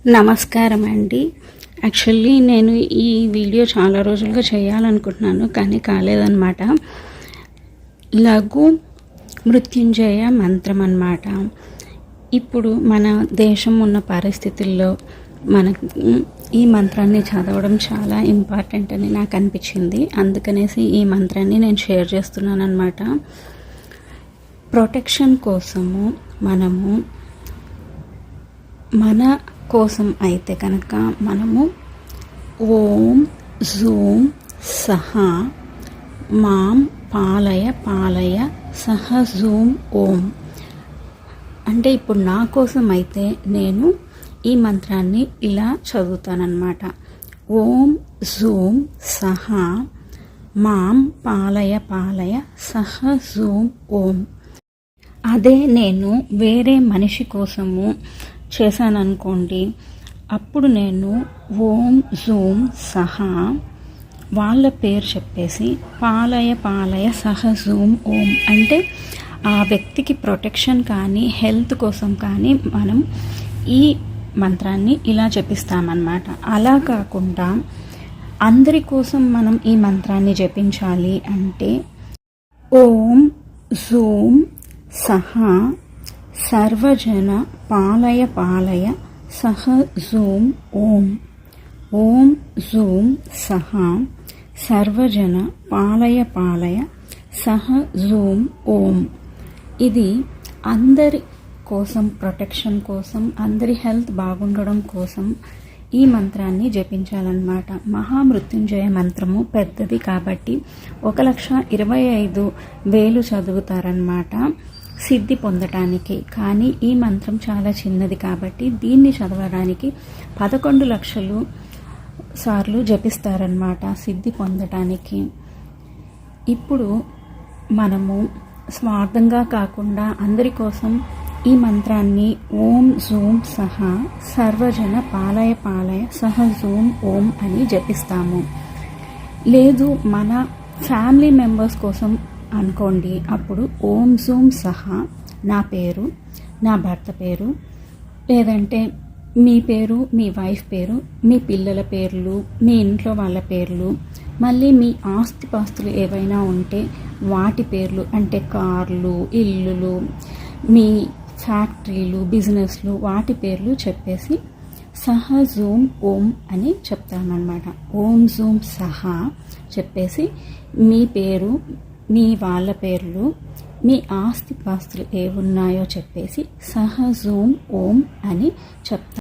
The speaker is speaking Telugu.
నమస్కారం అండి. యాక్చువల్లీ నేను ఈ వీడియో చాలా రోజులుగా చేయాలనుకుంటున్నాను, కానీ కాలేదన్నమాట. లఘు మృత్యుంజయ మంత్రం అన్నమాట. ఇప్పుడు మన దేశం ఉన్న పరిస్థితుల్లో మనకు ఈ మంత్రాన్ని చదవడం చాలా ఇంపార్టెంట్ అని నాకు అనిపించింది. అందుకనేసి ఈ మంత్రాన్ని నేను షేర్ చేస్తున్నాను అన్నమాట. ప్రొటెక్షన్ కోసము మనము మన కోసం అయితే కనుక మనము ఓం జూం సహ మాం పాలయ పాలయ సహ జూం ఓం అంటే ఇప్పుడు నా కోసం అయితే నేను ఈ మంత్రాన్ని ఇలా చదువుతానన్నమాట. ఓం జూం సహ మాం పాలయ పాలయ సహ జూం ఓం. అదే నేను వేరే మనిషి కోసము చేశాననుకోండి, అప్పుడు నేను ఓం జూం సహా వాళ్ళ పేరు చెప్పేసి పాలయ పాలయ సహ జూం ఓం అంటే ఆ వ్యక్తికి ప్రొటెక్షన్ కానీ హెల్త్ కోసం కానీ మనం ఈ మంత్రాన్ని ఇలా జపిస్తామన్నమాట. అలా కాకుండా అందరి కోసం మనం ఈ మంత్రాన్ని జపించాలి అంటే ఓం జూం సహా సర్వజన పాలయ పాలయ సహ జూం ఓం. ఓం జూం సహ సర్వజన పాలయ పాలయ సహ జూం ఓం. ఇది అందరి కోసం, ప్రొటెక్షన్ కోసం, అందరి హెల్త్ బాగుండడం కోసం ఈ మంత్రాన్ని జపించాలన్నమాట. మహామృత్యుంజయ మంత్రము పెద్దది కాబట్టి 1,25,000 చదువుతారన్నమాట సిద్ధి పొందటానికి. కానీ ఈ మంత్రం చాలా చిన్నది కాబట్టి దీన్ని చదవడానికి 11 లక్షలు సార్లు జపిస్తారన్నమాట సిద్ధి పొందటానికి. ఇప్పుడు మనము స్వార్థంగా కాకుండా అందరి కోసం ఈ మంత్రాన్ని ఓం జూం సహ సర్వజన పాలయ పాలయ సహ జూం ఓం అని జపిస్తాము. లేదు మన ఫ్యామిలీ మెంబర్స్ కోసం అనుకోండి, అప్పుడు ఓం జూం సహా నా పేరు, నా భర్త పేరు, లేదంటే మీ పేరు, మీ వైఫ్ పేరు, మీ పిల్లల పేర్లు, మీ ఇంట్లో వాళ్ళ పేర్లు, మళ్ళీ మీ ఆస్తిపాస్తులు ఏవైనా ఉంటే వాటి పేర్లు అంటే కార్లు, ఇల్లులు, మీ ఫ్యాక్టరీలు, బిజినెస్లు, వాటి పేర్లు చెప్పేసి సహ జూం ఓం అని చెప్తామన్నమాట. ఓం జూం సహా చెప్పేసి మీ పేరు, మీ వాళ్ళ పేర్లు, మీ ఆస్తిపాస్తులు ఏమున్నాయో చెప్పేసి సహ జూం ఓం అని చెప్తాను.